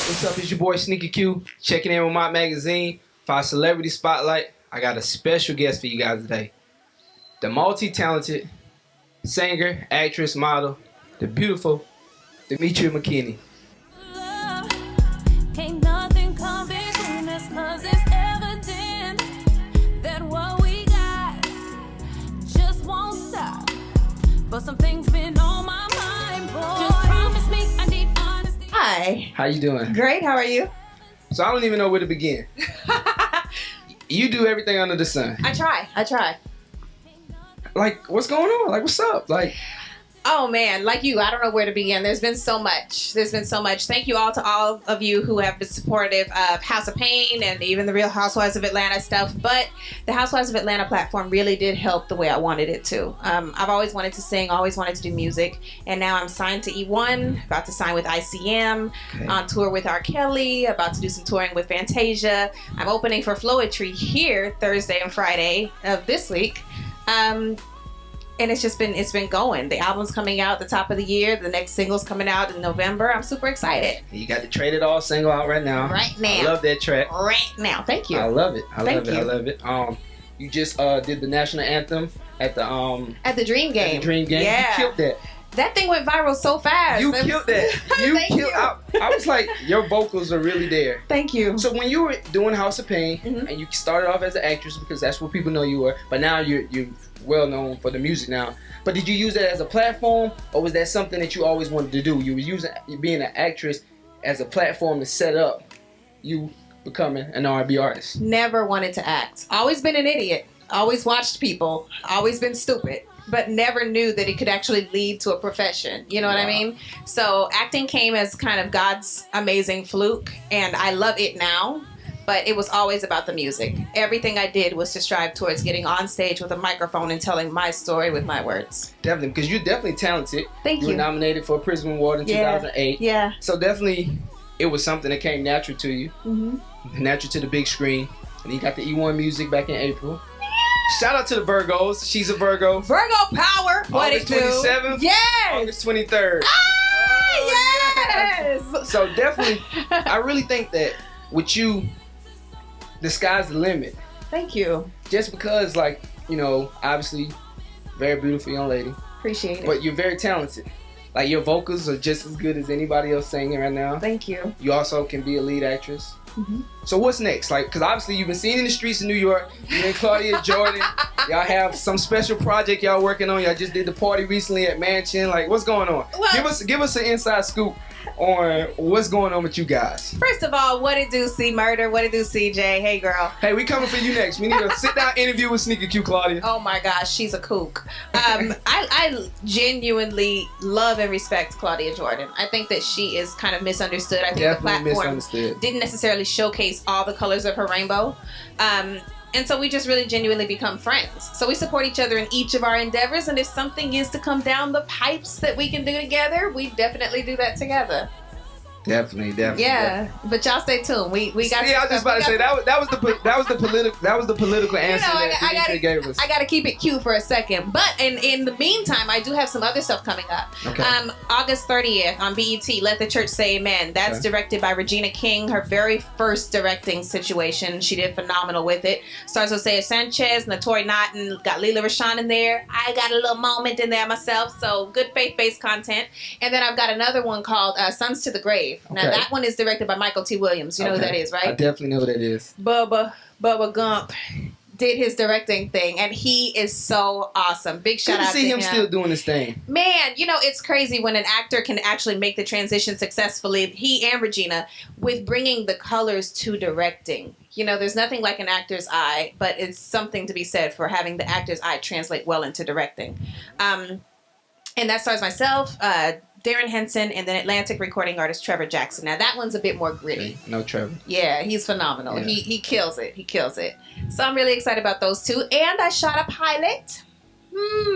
What's up? It's your boy Sneaky Q, checking in with my magazine for our celebrity spotlight. I got a special guest for you guys today. The multi-talented singer, actress, model, the beautiful Demetria McKinney. Can't nothing come between us, 'cause it's evident that what we got just won't stop. But some things been on my mind, boy. Just promise me I need honesty. Hi. How you doing? Great. How are you? So I don't even know where to begin. You do everything under the sun. I try. Like, what's going on? Like, what's up? Like, Oh man, like you, I don't know where to begin. There's been so much. Thank you all to all of you who have been supportive of House of Pain and even the Real Housewives of Atlanta stuff. But the Housewives of Atlanta platform really did help the way I wanted it to. I've always wanted to sing, always wanted to do music, and now I'm signed to E1, about to sign with ICM, on tour with R. Kelly, about to do some touring with Fantasia. I'm opening for Floetry here Thursday and Friday of this week. And it's been going. The album's coming out at the top of the year. The next single's coming out in November. I'm super excited. you got the Trade It All single out right now. Right now. I love that track. Right now. Thank you. I love it. I Thank love it. You just did the national anthem at the Dream Game. Yeah. You killed that. That thing went viral so fast. You killed that. Thank you. I was like, your vocals are really there. Thank you. So when you were doing House of Pain, and you started off as an actress because that's what people know you were, but now you're well known for the music now. But did you use that as a platform, or was that something that you always wanted to do? You were using being an actress as a platform to set up you becoming an R&B artist. Never wanted to act. Always been an idiot. Always watched people. Always been stupid. But never knew that it could actually lead to a profession. You know what I mean? So acting came as kind of God's amazing fluke, and I love it now. But it was always about the music. Everything I did was to strive towards getting on stage with a microphone and telling my story with my words. Definitely, because you're definitely talented. Thank you. You were nominated for a Prism Award in 2008. Yeah. So definitely, it was something that came natural to you. Natural to the big screen. And you got the E1 music back in April. Shout out to the Virgos. She's a Virgo. Virgo power. What August it do? 27th. Yes. August 23rd. Yes. So definitely, I really think that with you, the sky's the limit. Thank you. Just because, like, you know, obviously, very beautiful young lady. Appreciate it. But you're very talented. Like, your vocals are just as good as anybody else singing right now. Thank you. You also can be a lead actress. So what's next? Like, because obviously you've been seen in the streets of New York. You and Claudia Jordan. Y'all have some special project y'all working on. Y'all just did the party recently at Mansion. Like, what's going on? Well, Give us an inside scoop on what's going on with you guys. First of all, what it do, C Murder? What it do, CJ? Hey, girl. Hey, we coming for you next. We need a sit-down interview with Sneaky Q, Claudia. Oh my gosh, she's a kook. I genuinely love and respect Claudia Jordan. I think that she is kind of misunderstood. I think Definitely the platform misunderstood. didn't necessarily showcase all the colors of her rainbow. And so we just really genuinely become friends. So we support each other in each of our endeavors. And if something is to come down the pipes that we can do together, we definitely do that together. Definitely. Yeah, but y'all stay tuned. We got. Yeah, I was just about to say that was the political answer that Demetria gave us. I gotta keep it cute for a second. But in the meantime, I do have some other stuff coming up. Okay. August 30th on BET, Let the Church Say Amen. That's directed by Regina King. Her very first directing situation. She did phenomenal with it. Stars Hosea Sanchez, Naturi Naughton, got Leela Rashawn in there. I got a little moment in there myself. So good faith-based content. And then I've got another one called Sons to the Grave. Now that one is directed by Michael T. Williams. You know who that is, right? I definitely know who that is. Bubba Gump did his directing thing, and he is so awesome. Big shout out to him. Good to see him still doing his thing. Man, you know, it's crazy when an actor can actually make the transition successfully, he and Regina, with bringing the colors to directing. You know, there's nothing like an actor's eye, but it's something to be said for having the actor's eye translate well into directing. And that stars myself, Darren Henson, and then Atlantic recording artist Trevor Jackson. Now that one's a bit more gritty. No Trevor. Yeah, he's phenomenal. Yeah. He kills it. So I'm really excited about those two. And I shot a pilot.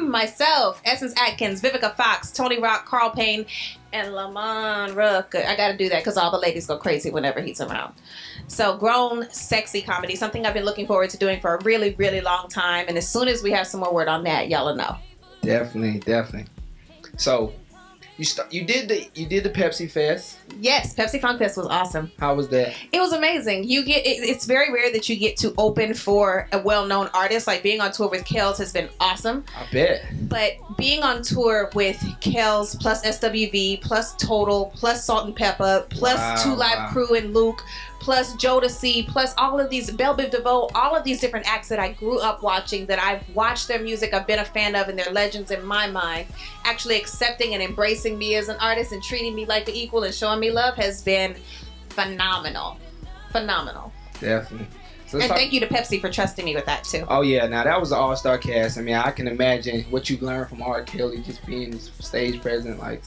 Myself, Essence Atkins, Vivica Fox, Tony Rock, Carl Payne, and Lamont Rook. I got to do that because all the ladies go crazy whenever he's around. So grown, sexy comedy, something I've been looking forward to doing for a really, really long time. And as soon as we have some more word on that, y'all will know. Definitely. So, you did the Pepsi Fest. Yes, Pepsi Funk Fest was awesome. How was that? It was amazing. It's very rare that you get to open for a well-known artist. Like being on tour with Kels has been awesome. I bet. But being on tour with Kels plus SWV plus Total plus Salt and Pepper plus Two Live Crew and Luke plus Jodeci plus all of these Belle Biv DeVoe, all of these different acts that I grew up watching, that I've watched their music, I've been a fan of, and they're legends in my mind. Actually accepting and embracing me as an artist and treating me like an equal and showing me love has been phenomenal. Definitely. So and thank you to Pepsi for trusting me with that too. Oh yeah, now that was an all-star cast. I mean, I can imagine what you learned from R. Kelly just being his stage present, like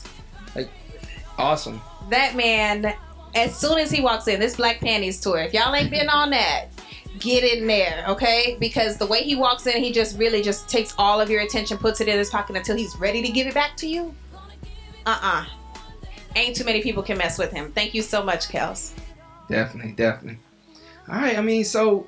awesome. That man, as soon as he walks in, this Black Panties tour, if y'all ain't been on that, get in there, okay? Because the way he walks in, he just really just takes all of your attention, puts it in his pocket until he's ready to give it back to you. Ain't too many people can mess with him. Thank you so much, Kels. Definitely. All right, I mean, so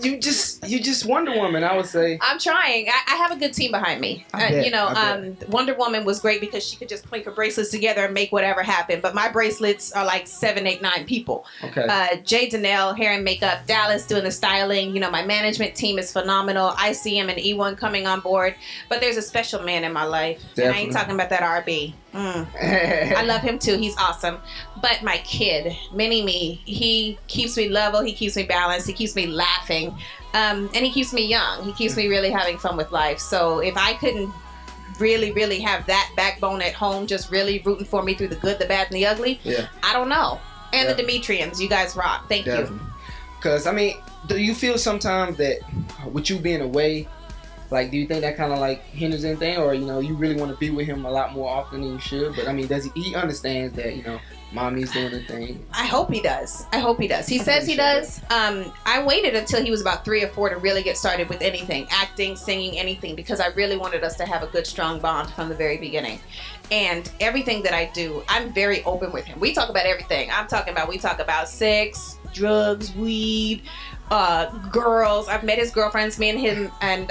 you just Wonder Woman, I would say. I'm trying. I have a good team behind me. I bet. Wonder Woman was great because she could just clink her bracelets together and make whatever happen. But my bracelets are like 7, 8, 9 people. Okay. Jay Donnell, hair and makeup. Dallas doing the styling. You know, my management team is phenomenal. ICM and E1 coming on board. But there's a special man in my life. Definitely. And I ain't talking about that RB. I love him too. He's awesome. But my kid, Mini-Me, he keeps me level. He keeps me balanced. He keeps me laughing. And he keeps me young. He keeps me really having fun with life. So if I couldn't really have that backbone at home, just really rooting for me through the good, the bad, and the ugly, I don't know. And the Demetrians, you guys rock. Thank you. Because, I mean, do you feel sometimes that with you being away, like, do you think that kind of like hinders anything, or you really want to be with him a lot more often than you should? But I mean, does he understands that mommy's doing the thing? I hope he does. He says he does. I waited until he was about 3 or 4 to really get started with anything, acting, singing, anything, because I really wanted us to have a good, strong bond from the very beginning. And everything that I do, I'm very open with him. We talk about everything. We talk about sex, drugs, weed, girls. I've met his girlfriends. Me and him and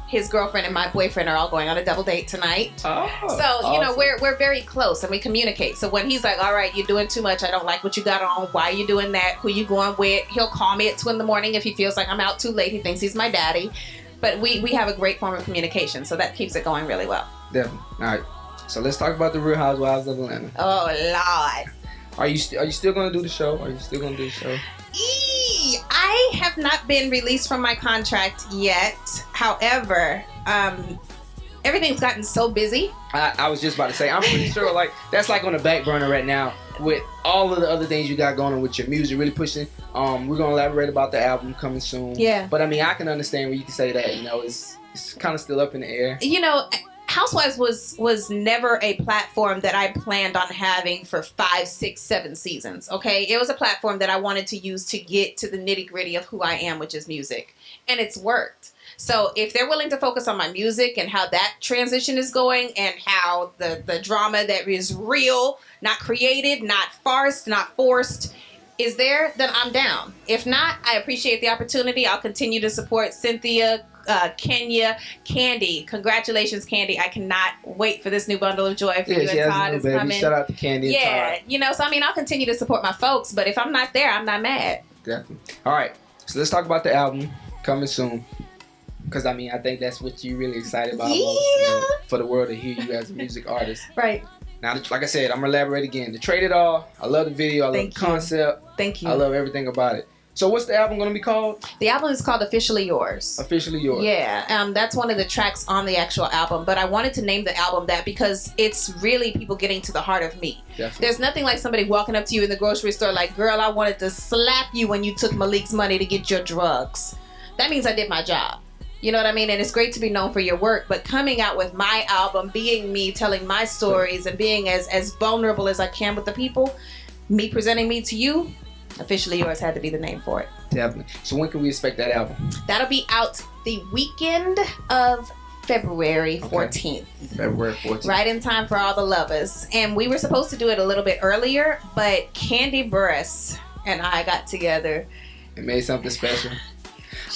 his girlfriend and my boyfriend are all going on a double date tonight. So, awesome. We're very close and we communicate. So when he's like, all right, you're doing too much. I don't like what you got on. Why are you doing that? Who you going with? He'll call me at 2 a.m. if he feels like I'm out too late. He thinks he's my daddy. But we have a great form of communication. So that keeps it going really well. Definitely. All right. So let's talk about the Real Housewives of Atlanta. Oh, Lord. Are you still going to do the show? I have not been released from my contract yet. However, everything's gotten so busy. I was just about to say, I'm pretty sure that's on the back burner right now with all of the other things you got going on with your music, really pushing. We're going to elaborate about the album coming soon. Yeah. But I mean, I can understand where you can say that, it's kind of still up in the air. Housewives was never a platform that I planned on having for 5, 6, 7 seasons, okay? It was a platform that I wanted to use to get to the nitty-gritty of who I am, which is music. And it's worked. So if they're willing to focus on my music and how that transition is going and how the drama that is real, not created, not farced, not forced, is there, then I'm down. If not, I appreciate the opportunity. I'll continue to support Cynthia, Kenya, Candy. Congratulations, Candy. I cannot wait for this new bundle of joy for you and Todd is coming. Shout out to Candy and Todd. So I mean, I'll continue to support my folks, but if I'm not there, I'm not mad. Definitely. All right, so let's talk about the album coming soon. Because I mean, I think that's what you're really excited about most, for the world to hear you as a music artist. Right. Now, like I said, I'm going to elaborate again. The Trade It All, I love the video, I love the concept. Thank you. I love everything about it. So what's the album going to be called? The album is called Officially Yours. Officially Yours. Yeah, that's one of the tracks on the actual album. But I wanted to name the album that because it's really people getting to the heart of me. Definitely. There's nothing like somebody walking up to you in the grocery store like, girl, I wanted to slap you when you took Malik's money to get your drugs. That means I did my job. You know what I mean? And it's great to be known for your work, but coming out with my album, being me, telling my stories, and being as vulnerable as I can with the people, me presenting me to you, Officially Yours had to be the name for it. Definitely. So when can we expect that album? That'll be out the weekend of February 14th. February 14th. Right in time for all the lovers. And we were supposed to do it a little bit earlier, but Candy Burris and I got together. It made something special.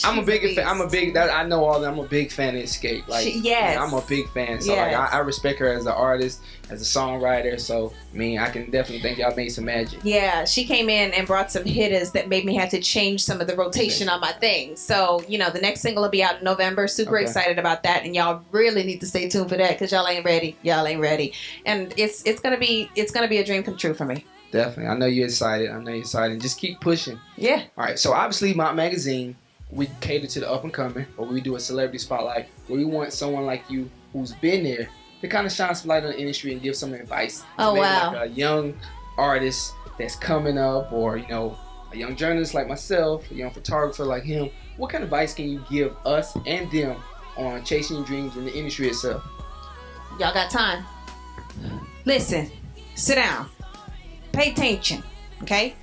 I'm a big fan. I know all that. I'm a big fan of Escape. Like, yes. I'm a big fan. So Yes. like, I respect her as an artist, as a songwriter. So I mean, I can definitely think y'all made some magic. Yeah, she came in and brought some hitters that made me have to change some of the rotation on my things. So, you know, the next single will be out in November. Super excited about that, and y'all really need to stay tuned for that because y'all ain't ready. Y'all ain't ready, and it's gonna be a dream come true for me. Definitely, I know you're excited. Just keep pushing. Yeah. All right. So obviously, Mount Magazine, we cater to the up and coming, or we do a celebrity spotlight where we want someone like you who's been there to kind of shine some light on the industry and give some advice. Oh, maybe wow. Like a young artist that's coming up, or you know, a young journalist like myself, a young photographer like him. What kind of advice can you give us and them on chasing your dreams in the industry itself? Y'all got time. Listen, sit down, pay attention, okay?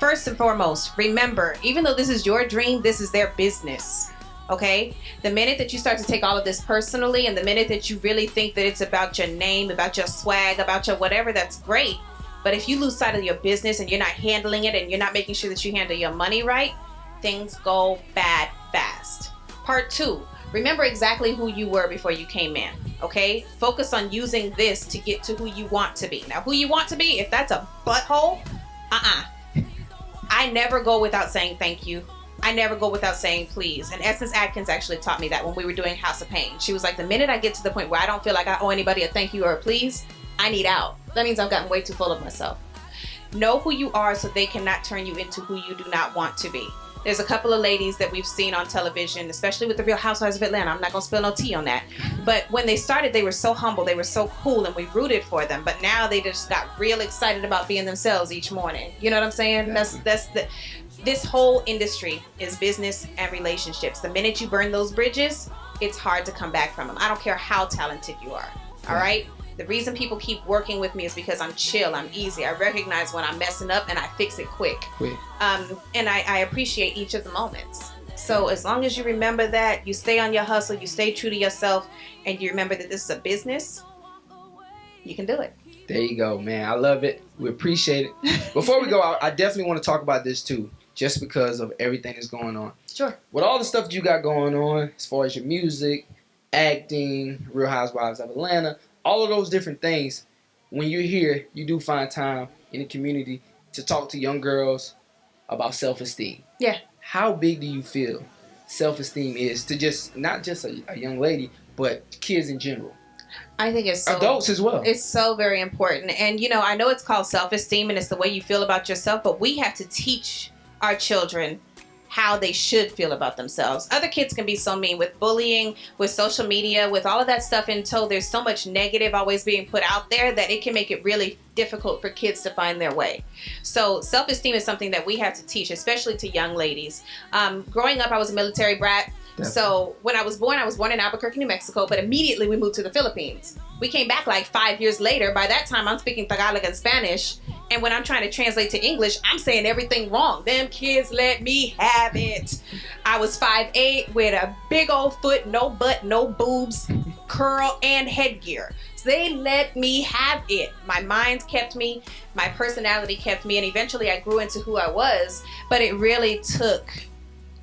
First and foremost, remember, even though this is your dream, this is their business, okay? The minute that you start to take all of this personally, and the minute that you really think that it's about your name, about your swag, about your whatever, that's great. But if you lose sight of your business and you're not handling it and you're not making sure that you handle your money right, things go bad fast. Part 2, remember exactly who you were before you came in, okay? Focus on using this to get to who you want to be. Now, who you want to be, if that's a butthole, I never go without saying thank you. I never go without saying please. And Essence Atkins actually taught me that when we were doing House of Pain. She was like, the minute I get to the point where I don't feel like I owe anybody a thank you or a please, I need out. That means I've gotten way too full of myself. Know who you are so they cannot turn you into who you do not want to be. There's a couple of ladies that we've seen on television, especially with the Real Housewives of Atlanta. I'm not going to spill no tea on that. But when they started, they were so humble. They were so cool, and we rooted for them. But now they just got real excited about being themselves each morning. You know what I'm saying? This whole industry is business and relationships. The minute you burn those bridges, it's hard to come back from them. I don't care how talented you are. All right? The reason people keep working with me is because I'm chill, I'm easy. I recognize when I'm messing up and I fix it quick. And I appreciate each of the moments. So as long as you remember that, you stay on your hustle, you stay true to yourself, and you remember that this is a business, you can do it. There you go, man. I love it. We appreciate it. Before we go out, I definitely want to talk about this too, just because of everything that's going on. Sure. With all the stuff that you got going on, as far as your music, acting, Real Housewives of Atlanta, all of those different things, when you're here, you do find time in the community to talk to young girls about self-esteem. Yeah. How big do you feel self-esteem is to just, not just a young lady, but kids in general? I think it's so, adults as well. It's so very important. And, you know, I know it's called self-esteem and it's the way you feel about yourself, but we have to teach our children how they should feel about themselves. Other kids can be so mean with bullying, with social media, with all of that stuff in tow. There's so much negative always being put out there that it can make it really difficult for kids to find their way. So self-esteem is something that we have to teach, especially to young ladies. Growing up, I was a military brat. So when I was born in Albuquerque, New Mexico, but immediately we moved to the Philippines. We came back like 5 years later. By that time, I'm speaking Tagalog and Spanish. And when I'm trying to translate to English, I'm saying everything wrong. Them kids let me have it. I was 5'8" with a big old foot, no butt, no boobs, curl, and headgear. So they let me have it. My mind kept me, my personality kept me, and eventually I grew into who I was. But it really took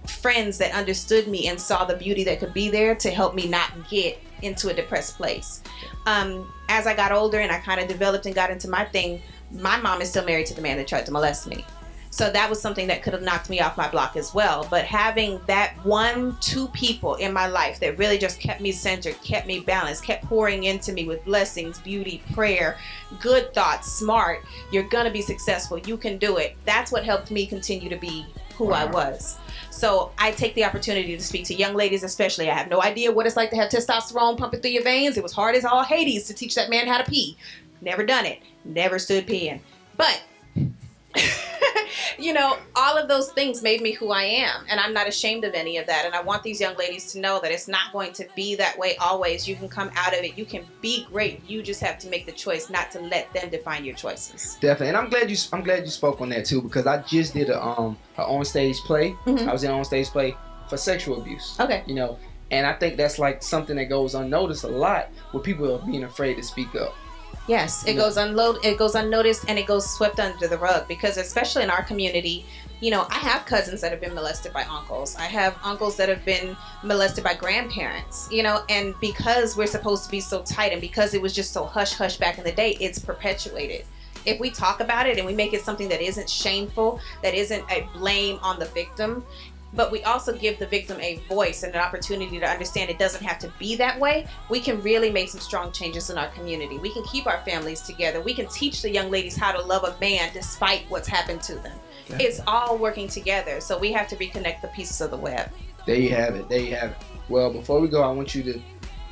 friends that understood me and saw the beauty that could be there to help me not get into a depressed place. As I got older and I kind of developed and got into my thing, my mom is still married to the man that tried to molest me. So that was something that could have knocked me off my block as well. But having that 1-2 people in my life that really just kept me centered, kept me balanced, kept pouring into me with blessings, beauty, prayer, good thoughts, smart, you're gonna be successful, you can do it. That's what helped me continue to be who I was. So I take the opportunity to speak to young ladies especially. I have no idea what it's like to have testosterone pumping through your veins. It was hard as all Hades to teach that man how to pee. Never done it. Never stood peeing. But, you know, all of those things made me who I am. And I'm not ashamed of any of that. And I want these young ladies to know that it's not going to be that way always. You can come out of it. You can be great. You just have to make the choice not to let them define your choices. Definitely. And I'm glad you spoke on that too, because I just did a on-stage play. I was in an on-stage play for sexual abuse. Okay. You know, and I think that's like something that goes unnoticed a lot, where people are being afraid to speak up. Yes, it goes unnoticed, and it goes swept under the rug because, especially in our community, you know, I have cousins that have been molested by uncles. I have uncles that have been molested by grandparents, you know, and because we're supposed to be so tight and because it was just so hush-hush back in the day, it's perpetuated. If we talk about it and we make it something that isn't shameful, that isn't a blame on the victim, but we also give the victim a voice and an opportunity to understand it doesn't have to be that way, we can really make some strong changes in our community. We can keep our families together. We can teach the young ladies how to love a man despite what's happened to them. Yeah. It's all working together, so we have to reconnect the pieces of the web. There you have it. There you have it. Well, before we go, I want you to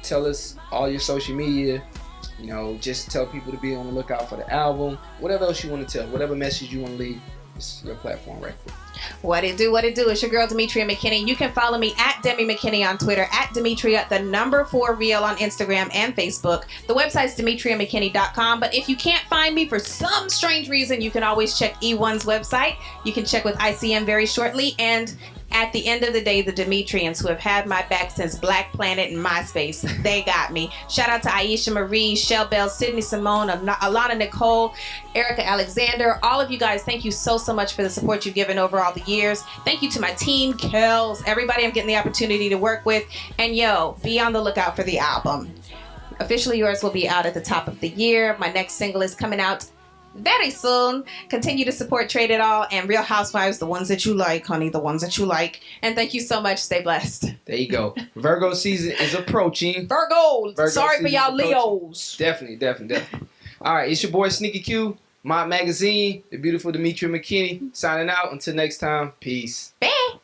tell us all your social media. You know, just tell people to be on the lookout for the album. Whatever else you want to tell, whatever message you want to leave, it's your platform right quick. What it do? It's your girl Demetria McKinney. You can follow me at Demi McKinney on Twitter, at Demetria, the number 4 real on Instagram and Facebook. The website's DemetriaMcKinney.com. But if you can't find me for some strange reason, you can always check E1's website. You can check with ICM very shortly. And at the end of the day, the Demetrians, who have had my back since Black Planet and MySpace, they got me. Shout out to Aisha Marie, Shell Bell, Sydney Simone, Alana Nicole, Erica Alexander. All of you guys, thank you so much for the support you've given over all the years. Thank you to my team, Kels, everybody I'm getting the opportunity to work with. And yo, be on the lookout for the album. Officially Yours will be out at the top of the year. My next single is coming out very soon. Continue to support Trade It All and Real Housewives, the ones that you like, honey, the ones that you like. And thank you so much. Stay blessed. There you go. Virgo season is approaching. Virgo sorry for y'all Leos. Definitely. All right, it's your boy Sneaky Q, Mob Magazine, the beautiful Demetria McKinney, signing out. Until next time, peace. Bye.